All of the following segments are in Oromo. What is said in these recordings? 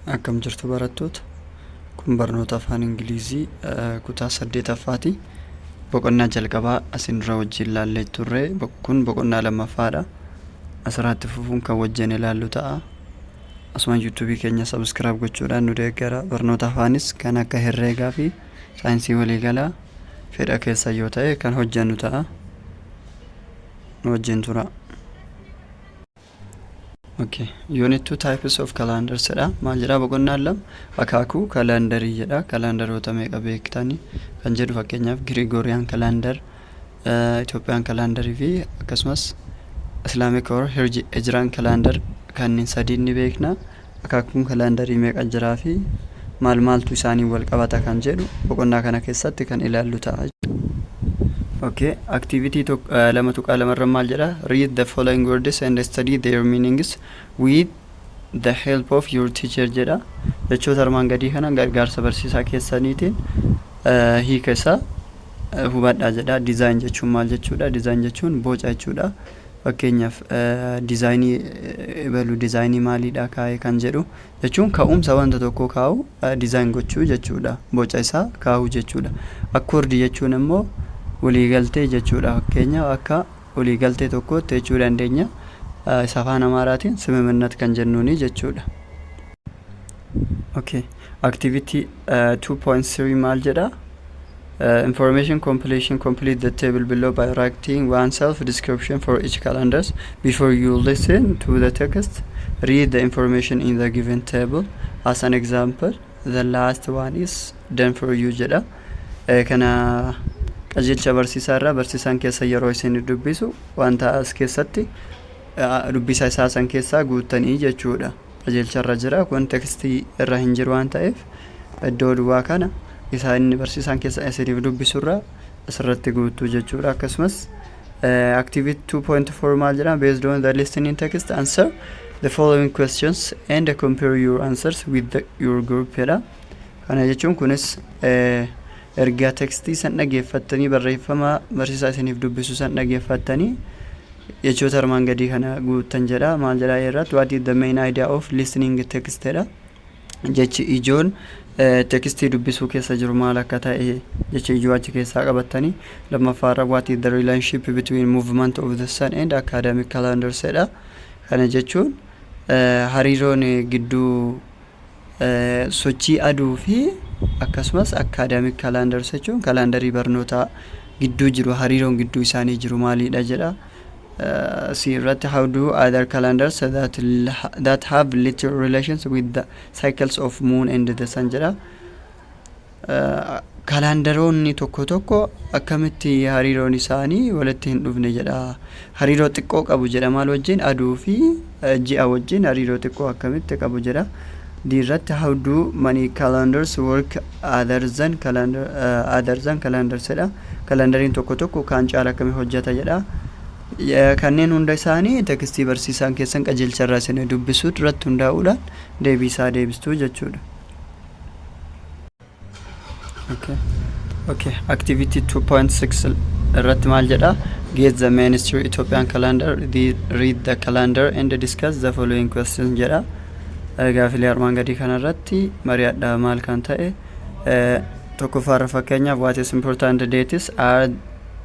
Akkam jirtu barattoota. Kun barnoota afaan Ingilizii kutaa 8ffaati. Boqonnaa jalqabaa asin dura wajjin ilaallee turre. Kun boqonnaa lammaffaadha. Asirratti fufuun kan wajjin ilaallu ta'a. Asuma YouTube keenya subscribe gochuudhaan nu deeggara. Barnoota afaanis kan akka herreegaa fi saayinsii waliigalaa fedha keessa yoo ta'e kan hojjennu ta'a. Nu wajjin tura. Okay, unit 2 types of calendars jedha. Maal jedha boqonnaan lama? Akaakuu kalendarii jedha. Kalendaroota meeqa beektani? Kan jedhu fakkeenyaaf Gregorian calendar, Ethiopian calendarii fi akkasumas Islamic or Hijran calendar kanneen sadii ni beekna. Akaakuun kalendarii meeqa jiraa fi maal maaltu isaanii wal qabata kan jedhu boqonnaa kana keessatti kan ilaallu ta'a. Okay, activity lama tuqaa lamarra maal jedha? Read the following words and study their meanings with the help of your teacher jedha. Jechoota armaan gadii kana gargaarsa barsiisaa keessaniitiin hiika isaa hubadhaa jedha. Design jechuun maal jechuudha? Design jechuun boca jechuudha. Fakkeenyaaf dizaayinii maaliidha kaa'e kan jedhu jechuun ka'umsa wanta tokko kaa'u design gochuu jechuudha. Boca isaa kaa'uu jechuudha. Accord jechuun immoo waliigaltee jechuudha. Fakkeenyaaf akka waliigaltee tokkootti jechuu dandeenya. Afaan Amaaraatiin simimannat kan jennuuni jechuudha. Okay, activity 2.3 maal jedha? Information completion. Complete the table below by writing one self-description for each calendars. Before you listen to the text, read the information in the given table. As an example, the last one is done for you jedha. Kana qajeelcha barsiisaa irraa barsiisaan keessa yeroo isin dubbisu wanta as keessatti dubbisa isaa san keessaa guutanii jechuudha. Qajeelcha irra jira. Kun tekstii irra hin jiru waan ta'eef iddoo duwwaa kana isaa inni barsiisaan keessa isiniif dubbisu irraa asirratti guutuu jechuudha. Akkasumas activity 2.4 maal jedha? Based on the listening text, answer the following questions and compare your answers with your group jedha. Kana jechuun kunis ergaa tekstii san dhageeffattanii barreeffama barsiisaa isiniif dubbisu san dhageeffattanii jechoota armaan gadii kana guutan jedha. Maal jedha irratti? What is the main idea of listening text jedha. Jechi ijoon tekstii dubbisuu keessa jiru maal akka ta'e jechi ijoo achi keessaa qabattanii. Lammaffaarra what is the relationship between movement of the sun and academic calendars jedha. Kana jechuun hariiroon gidduu sochii aduu fi akkasumas academic calendars jechuun kalendarii barnootaa gidduu jiru hariiroon gidduu isaanii jiru maalidha jedha. Irratti how do other calendars that have little relations with the cycles of moon and the sun jedha. Kalendaroonni tokko tokko akkamitti hariiroon isaanii walitti hin dhufne jedha. Hariiroo xiqqoo qabu jedha. Maal wajjin? Aduu fi ji'a wajjin hariiroo xiqqoo akkamitti qabu jedha. Dirratti how do many calendars work other than calendars jedha. Kalendariin tokko tokko kan caala akkamii hojjeta jedha. Kanneen hunda isaanii tekstii barsiisaan keessan qajeelcha irraa isin dubbisuu irratti hundaa'uudhaan deebii isaa deebistuu jechuudha. Okay, activity 2.6 irratti maal jedha? Get the mainstream Ethiopian calendar, read the calendar and discuss the following questions jedha. Gaafilee armaan gadii kanarratti mari'adha maal kan ta'e. Tokkoffaarra fakkeenyaaf what is important dates are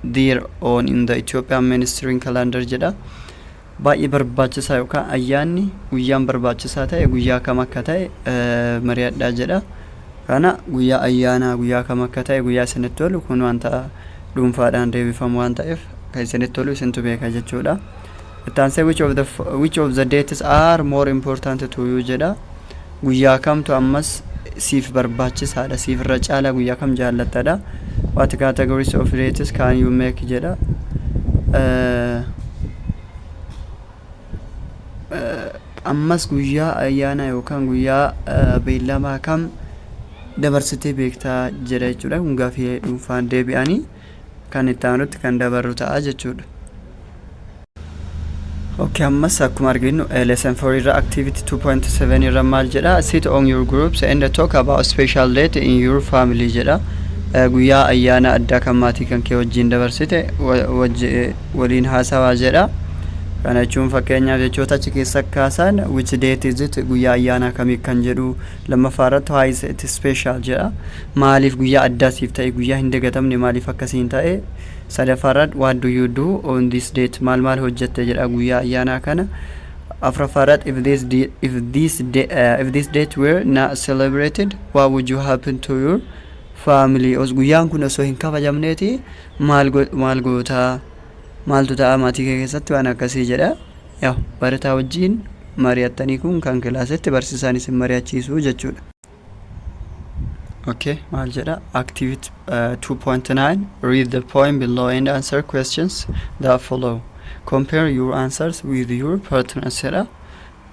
there on in the Ethiopian mainstream calendar jedha. Baay'ee barbaachisaa yookaan ayyaanni guyyaan barbaachisaa ta'e guyyaa kam akka ta'e mari'adha jedha. Kana guyyaa ayyaana guyyaa kam akka ta'e guyyaa isinitti tolu kun wanta dhuunfaadhaan deebifamu waan ta'eef kan isinitti tolu isintu beeka jechuudha. Ittaanse which of the dates are more important to you jedha. Guyyaa kamtu ammas siif barbaachisaadha, siif irra caala guyyaa kam jaallattadha. What categories of dates can you make jedha. Ammas guyyaa ayyaana yookaan guyyaa beellamaa kam dabarsitee beektaa jedha jechuudha. Kun gaafii dhuunfaan deebi'anii kan itti aanutti kan dabarru ta'a jechuudha. Okay, ammas akkuma arginu lesson 4 irra activity 2.7 irra maal jedha? Sit on your groups and talk about special date in your family jedha. Guyyaa ayyaana addaa kan maatii kan kee wajjin dabarsite waliin haasawaa jedha. kana jechuun fakkeenyaaf jechoota achi keessa kaasan which date is it guyyaa ayyaana kamii kan jedhu lammaffaarratti why is it special jedha maaliif guyyaa addaasiif ta'e guyyaa hin dagatamne maaliif akkasiin ta'e sadaffaarratti what do you do on this date maal hojjette jedha guyyaa ayyaana kana afraffaarratti if this date were not celebrated what would you happen to your family os guyyaan kun osoo hin kabajamneeti maal goota maaltu ta'a maatii keessatti waan akkasii jedha yaa barataa wajjin mari'attanii kun kan kilaasetti barsiisaan isin mari'achiisu jechuudha. Okay, maal jedha activity 2.9 read the poem below and answer questions that follow compare your answers with your partner's jedha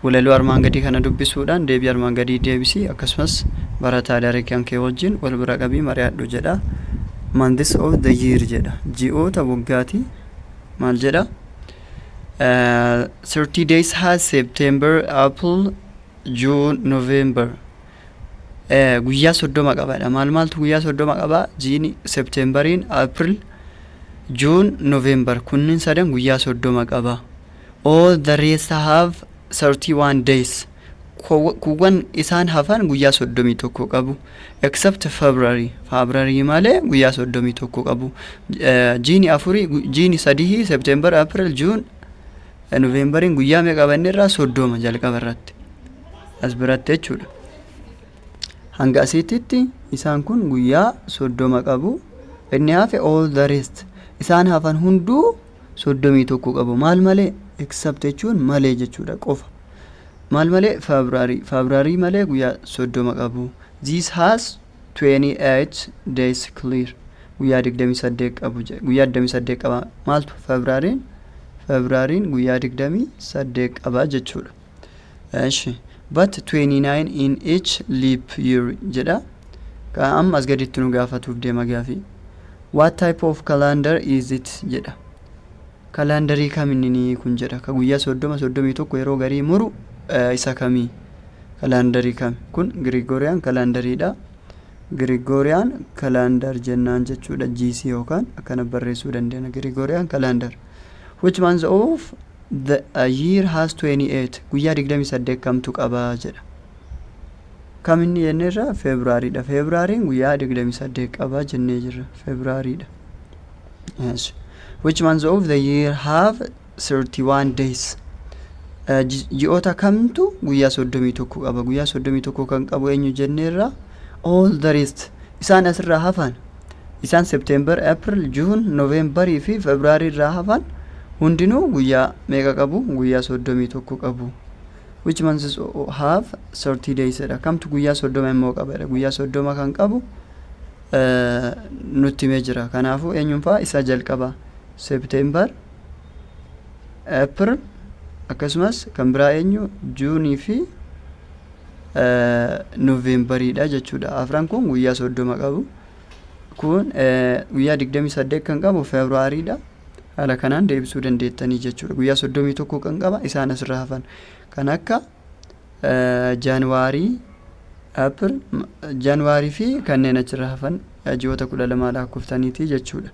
walaloo armaan gadii kana dubbisuudhaan deebii armaan gadii deebisi akkasumas barataa daree kan kee wajjin wal bira qabii mari'adhu jedha months of the year jedha ji'oota waggaati maal jedha 30 days has September, April, June, November guyyaa 30 qabadha maaltu guyyaa 30 qaba jiini Septemberiin April June November kunniin sadan guyyaa 30 qaba all the rest have 31 days kuwwan isaan hafan guyyaa 31 qabu except February malee guyyaa 31 qabu jiini afuri jiini sadii September April June Novemberin guyyaa meeqa qabanirraa 30 jalqaba irratti as biratti jechuudha hanga asitti isaan kun guyyaa 30 qabu inni hafe all the rest isaan hafan hunduu 31 qabu maal malee except jechuun malee jechuudha qofa maal malee February malee guyyaa 30 qabu this has 28 days clear guyyaa 28 qabu guyyaa 28 qaba maaltu February guyyaa 28 qaba jechuudha eeshi but 29 in each leap year jedha ka amma as gaditti nu gaafatuuf deema gaafi what type of calendar is it jedha kalandarii kaminni kun jedha ka guyyaa 31 yeroo garii muru isa kamii kalandarii kam kun Gregorian calendariidha Gregorian calendar jennaan jechuudha GC yookaan akkana barreessuu dandeenya Gregorian calendar which month of the year has 28 guyyaa 28 kamtu qaba jedha kaminni yenneerra Februaryidha Februaryin guyyaa 28 qaba jennee jirra Februaryidha yes which month of the year have 31 days ji'oota kamtu guyyaa 31 qaba guyyaa 31 kan qabu eenyu jenneerra all the rest isaan asirraa hafan isaan September April June November fi February irraa hafan hundinuu guyyaa meeqa qabu guyyaa 31 qabu which months have 30 days jedha kamtu guyyaa 30 immoo qaba guyyaa 30 kan qabu nutti mee jira kanaafuu eenyumfaa isa jalqaba September April akkasumas kan biraa eenyu June fi Novemberidha jechuudha afran kun guyyaa 30 qabu kun guyyaa 28 kan qabu Februaryidha hala kanaan deebisuu dandeettanii jechuudha guyyaa 31 kan qaba isaan asirra hafan kan akka January April January fi kanneen achirra hafan ji'oota 12 lakkoftaniiti jechuudha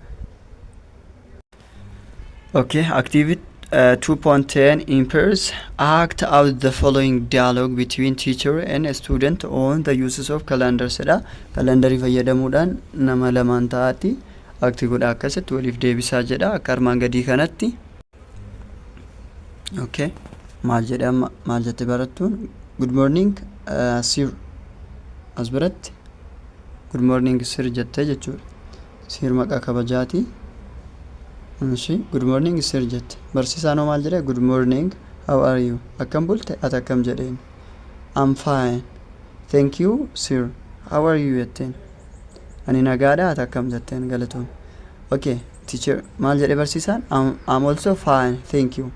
okay activity 2.10 in pairs act out the following dialogue between teacher and a student on the uses of calendars jedha calendari fayyadamuudhaan nama lamaan ta'ati akti godha akkasitti waliif deebisaa jedha akka armaan gadii kanatti okay maal jedha maal jette barattuun good morning sir as biratti good morning sir jette jechuudha sir maqaa kabajaati Anshi good morning sir jette barsiisaan maal jedha good morning how are you akkam bulte at akkam jedheen I'm fine thank you sir how are you jetteen ani nagaadha at akkam jetteen galatoom okay teacher maal jedhe barsiisaan I'm also fine thank you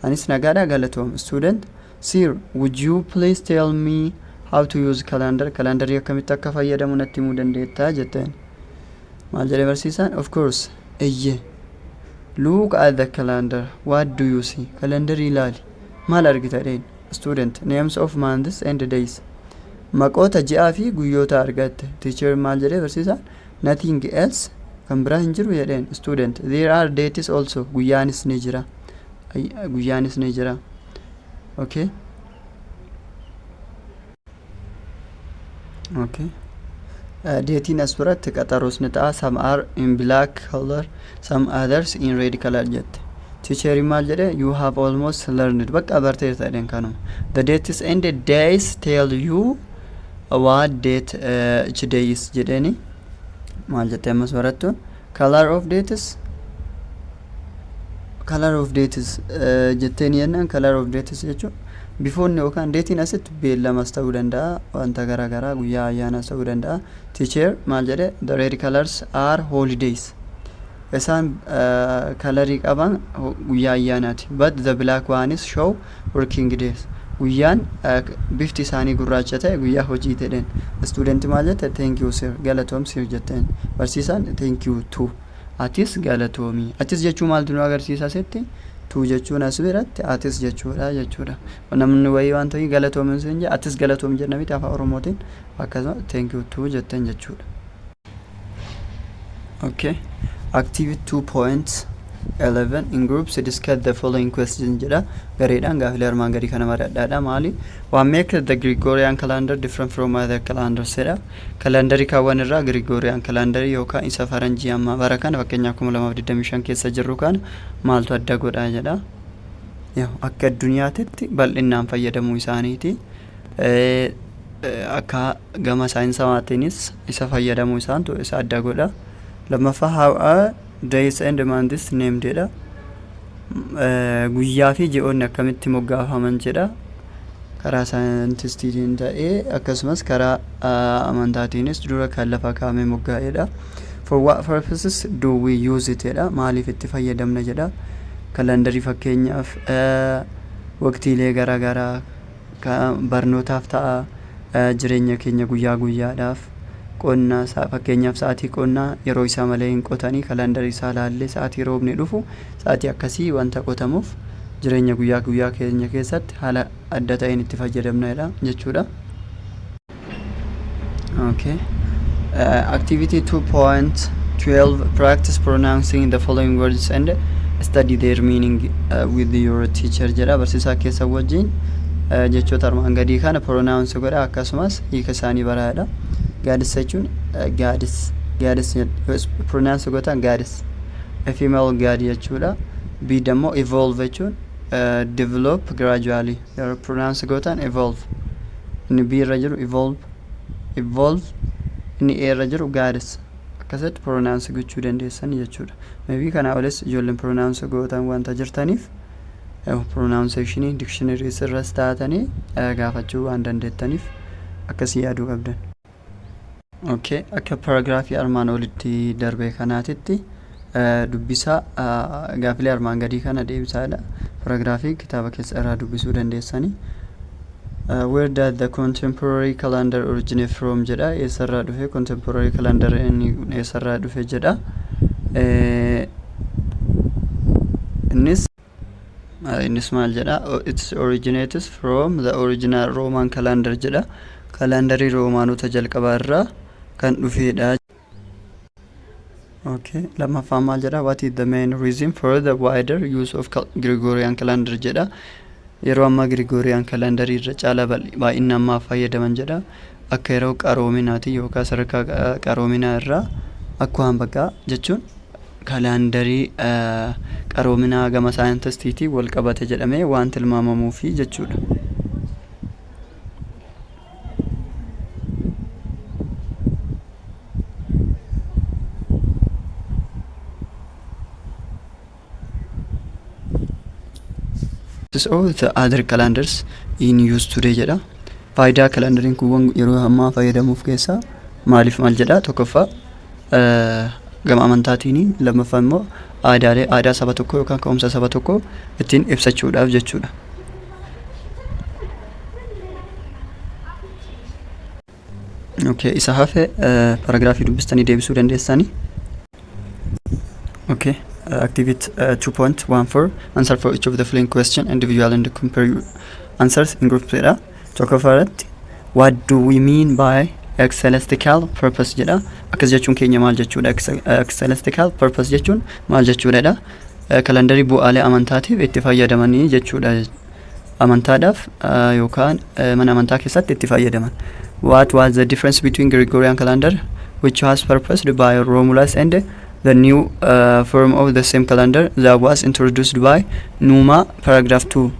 anis nagaadha galatoom student sir would you please tell me how to use calendar akkamitti akka fayyadamu natti himuu dandeettaa jetteen maal jedhe barsiisaan of course eyye look at the calendar what do you see calendar ilaali maal argita dheen student names of months and days maqoota ji'aa fi guyyoota argatte teacher maal jedhe barsiisaan nothing else kan biraa hin jiru jedheen student there are dates also guyyaanis ni jira guyyaanis ni jira. Okay. Okay. Deetiin as biratti qaxaroos ni ta'a. Some are in black color, some others in red color jette. Teacher maal jedhe, you have almost learned. Bakka barteerta jedhen kanuma. The dates and the days tell you what date each day is jedheni. Maal jette ammas barattuun. Color of dates jetteen yennaan color of dates jechuun bifoonni yookaan deetiin asitti beellamas ta'uu danda'a, wanta garaagaraa guyyaa ayyaanas ta'uu danda'a. Teacher maal jedhe, the red colors are holidays. Isaan kalarii qaban guyyaa ayyaanaati. But the black ones show working days. Guyyaan bifti isaanii gurraacha ta'e guyyaa hojii ta'edhen. Student maal jette, thank you sir, galatoom sir jetteen. Barsiisaan thank you too. Atis galatoomii. Atis jechuu maaltu nu agarsiisa setti? Tu jechuun as biratti atis jechuudha. Namni wayii waan ta'ii galatoomin sin jedhe atis galatoom jenna miti afaan Oromootiin akkasuma thank you too jetteen jechuudha. Okay. Activity 2.11 in groups discuss the following questions jedha. Gareedhaan gaafilee armaan gadii kana mari'adhaadha. Maali? What makes the Gregorian calendar different from other calendars jedha. Kalendarii kaawwan irraa Gregorian kalendarii yookaan isa faranjii amma bara kana fakkeenyaaf 2025 keessa jirru kana maaltu adda godha jedha. Akka addunyaatti bal'inaan fayyadamuu isaaniiti. Akka gama saayinsawwaatiinis isa fayyadamuu isaantu isa adda godha. Lammaffaa how are days and months named jedha. Guyyaa fi ji'oonni akkamitti moggaafaman jedha. Karaa saayintistiitiin ta'ee akkasumas karaa amantaatiinis dura kan lafa kaa'amee moggaa'edha. For what purposes do we use it jedha. Maaliif itti fayyadamna jedha. Kalendarii fakkeenyaaf waqtiilee garaagaraa barnootaaf ta'a, jireenya keenya guyyaa guyyaadhaaf. Qonna fakkeenyaaf sa'aatii qonnaa yeroo isaa malee hin qotanii kalendarii isaa laallee sa'aatii roobni dhufu sa'aatii akkasii wanta qotamuuf jireenya guyyaa guyyaa keenya keessatti haala adda ta'een itti fayyadamnedha jechuudha. Okay. Activity 2.12 practice pronouncing the following words and study their meaning with your teacher jedha. Barsiisaa keessa wajjin jechoota armaan gadii kana pronounce godha akkasumas hiika isaanii baraadha. Goddess jechuun goddess pronounce gotan goddess, a female god jechuudha. B ደግሞ evolve jechuun develop gradually, pronounce gotan evolve. Inni B irra jiru evolve, inni A irra jiru goddess. Akkasitti pronounce gochuu dandeessan jechuudha. Maybe kana olis ijoolleen pronounce gotan wanta jirtaniif pronunciation dictionary irras taatanii gaafachuu waan dandeettaniif akkasii yaaduu qabdan. Okay, akka paragraafii armaan olitti darbee kanaatitti dubbisaa gaafilee armaan gadii kana deebisaadha. Paragraafii kitaaba keessa irraa dubbisuu dandeessanii. Where did the contemporary calendar originate from jedha. Eessarraa dhufe contemporary calendar inni eessarraa dhufe jedha. Innis maal jedha. It originates from the original Roman calendar jedha. Kalendarii Roomaanota jalqabaa irraa kan dhufedha. Okay, lammaffaa maal jedha. What is the main reason for the wider use of Gregorian calendar jedha. Yeroo ammaa Gregorian calendar irra caala baay'inaan ammaa fayyadaman jedha. Akka yeroo qaroominaati yookaan sadarkaa qaroominaa irraa akkuma bakka jechuun kalendarii qaroominaa gama saayintistiitii wal qabate jedhamee waan tilmaamamuufi jechuudha. All the other calendars in use today jedha. Faayidaa kalendariin kun yeroo ammaa fayyadamuuf keessa maaliif maal jedha. Tokkoffaa gama amantaatiin, lammaffaa immoo aadaa saba tokko yookaan ka'umsa saba tokko ittiin ibsachuudhaaf jechuudha. Okay, isa hafe paragraafii dubbistanii deebisuu dandeessanii. Okay. Activity 2.14 answer for each of the following question individual and compare your answers in groups jedha. Tokkoffaarratti what do we mean by ecclesiastical purpose jedha. Akkas jechuun keenya maal jechuudha. Ecclesiastical purpose jechuun maal jechuudha. kalandarii bu'aalee amantaatiif itti fayyadamanii jechuudha. Amantaadhaaf yookaan mana amantaa keessatti itti fayyadaman. What was the difference between Gregorian calendar, which was proposed by Romulus, and the new form of the same calendar that was introduced by Numa, paragraph 2?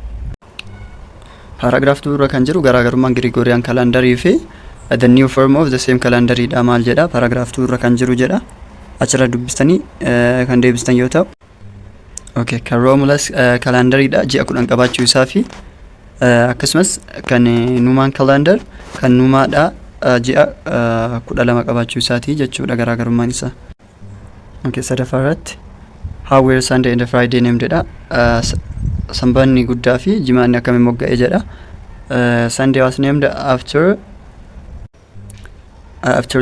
Paragraph 2 irra kan jiru garaagarummaan Gregorian calendar fi the new form of the same calendar dha maal jedha. Paragraph 2 irra kan jiru jedha. Achirra dubbistanii kan deebistan yoo ta'u, okay, kan Romulus calendar dha ji'a 10 qabaachuu isaa fi akkasumas kan Numan calendar kan Numaadha ji'a 12 qabaachuu isaati jechuudha garaagarummaan isaa. Okay, sadaffaa irratti how were Sunday and Friday named dha. Sanbanni guddaa fi jimaanni akkamiin mogga'e jedha. Sunday was named after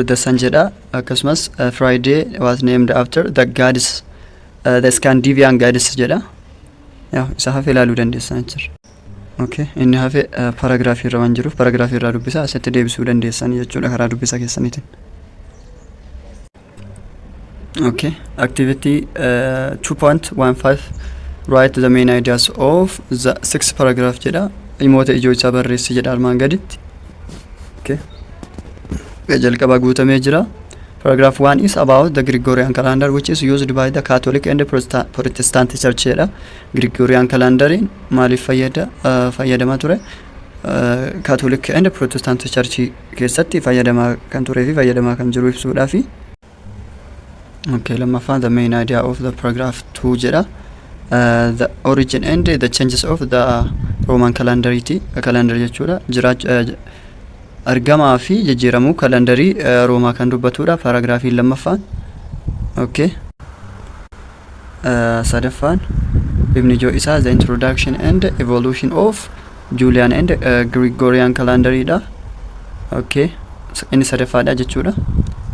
the sun jedha. Akkasumas Friday was named after the goddess, the Scandinavian goddess jedha. Yaa isa hafe ilaaluu dandeessan jira. Okay, inni hafe paragraafii irra waan jiruuf paragraafii irraa dubbisa asitti deebisuu dandeessan jechuudha karaa dubbisa keessaniitiin. Okay, activity 2.15 write the main ideas of the 6th paragraph jedha. Dhimmoota ijoo isaa barreessi jedha armaan gaditti. Okay, jalqaba guutamee jira. Paragraph 1 is about the Gregorian calendar, which is used by the Catholic and Protestant church jedha. Gregorian calendar maaliif fayyadama ture? Catholic and Protestant church keessatti fayyadamaa kan turee fi fayyadamaa kan jiru ibsuudhaafi. Okay, lammaffaan the main idea of the paragraph 2 jedha. The origin and the changes of the Roman calendar jechuudha. Argamaa fi jijjiiramuu kalandarii Roomaa kan dubbatudha paragraafiin lammaffaan. Okay, sadaffaan ibni ijoo isaa the introduction and evolution of Julian and Gregorian calendar dha. Okay, inni sadaffaadha jechuudha.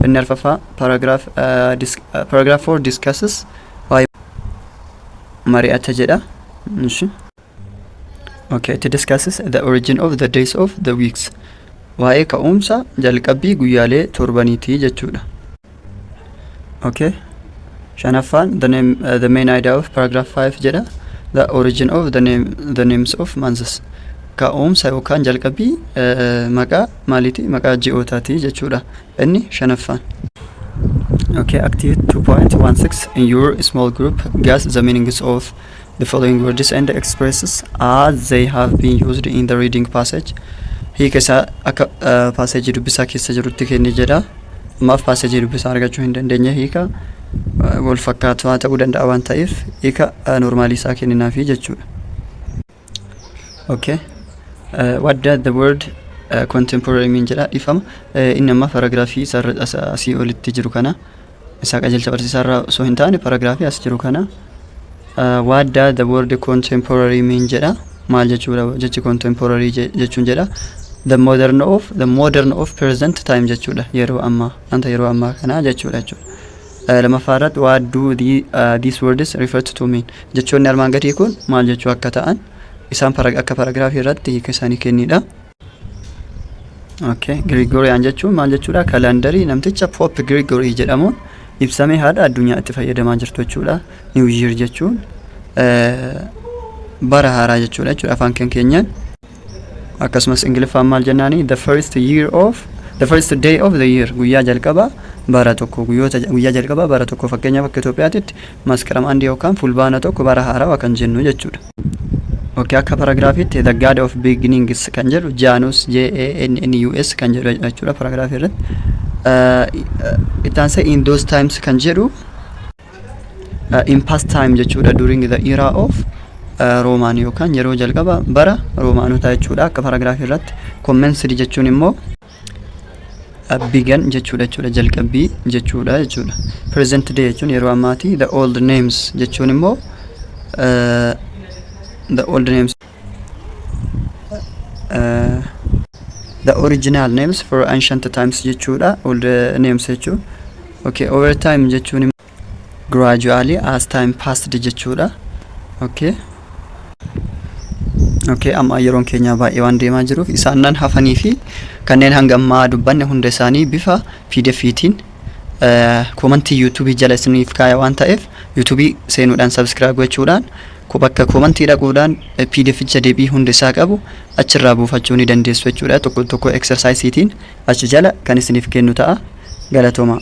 Inni arfaffaa paragraph 4 discusses why mari'ata jedha. Okay, it discusses the origin of the days of the weeks. Waa'ee ka'umsa jalqabbii guyyaalee torbaniitii jechuudha. Okay, shanaffaan the main idea of paragraph 5 jedha. The origin of the names of months. Ka'umsa yookaan jalqabbii maqaa maaliiti? Maqaa ji'ootaati jechuudha. Inni shanaffaan. Okay, activity 2.16 in your small group guess the meanings of the following words and expresses as they have been used in the reading passage. Hiika isaa akka passage dubbisaa keessa jirutti kenni jedha. Ammaaf passage dubbisaa argachuu hin dandeenye hiika wal fakkaatu ta'uu danda'a waan ta'eef hiika normaalii isaa kenninaafi jechuudha. Okay, what does the word contemporary mean jedha ifama. Inni amma paragraafii asii olitti jiru kana isaa qajeelcha barsiisaa irraa osoo hin taane paragraafii as jiru kana what does the word contemporary mean jedha. Maal jechuudha jechi contemporary jechuun jedha. The modern of present time jechuudha. Yeroo ammaa kana jechuudha. Lammaffaa irratti what do these words refer to mean? Jechoonni armaan gadii kun maal jechuu akka ta'an isaan akka paragraafii irratti hiika isaanii kennidha. Okay, Gregorian jechuun maal jechuudha? Kalandarii namticha Pope Gregory jedhamuun ibsamee haadha addunyaa itti fayyadamaa jirtu jechuudha. New Year jechuun bara haaraa jechuudha afaan keenyaan. Akkasumas Ingiliffaan maal jennaani? The first day of the year, guyyaa jalqaba bara tokko. Guyyaa jalqaba bara tokko fakkeenyaaf akka Itoophiyaatti maskaram andi yookaan fulbaana tokko bara haaraa kan jennu jechuudha. Okay, akka paragraafiitti the god of beginnings kan jedhu Janus JANNUS kan jedhu jechuudha paragraafii irratti. It answer in those times kan jedhu in past time jechuudha during the era of Roman yookaan yeroo jalqaba bara Romaanota jechuudha akka paragraafii irratti. Commenced jechuun immoo began jechuudha jalqabbii jechuudha. Present day jechuun yeroo ammaati. The old names jechuun immoo the original names for ancient times jechuudha old names jechuun. Okay, over time jechuun gradually as time passed jechuudha. Okay, amma yeroon keenya baay'ee waan deemaa jiruuf isaannan hafanii fi kanneen hanga ammaa dubbanne hunda isaanii bifa PDF'tiin komantii YouTube jala isiniif kaaya waan ta'eef YouTube seenuudhaan subscribe gochuudhaan bakka komantii dhaquudhaan PDF deebii hundi isaa qabu achirraa buufachuu ni dandeessu jechuudha. Tokko exercise itiin achi jala kan isiniif kennu ta'a. Galatooma.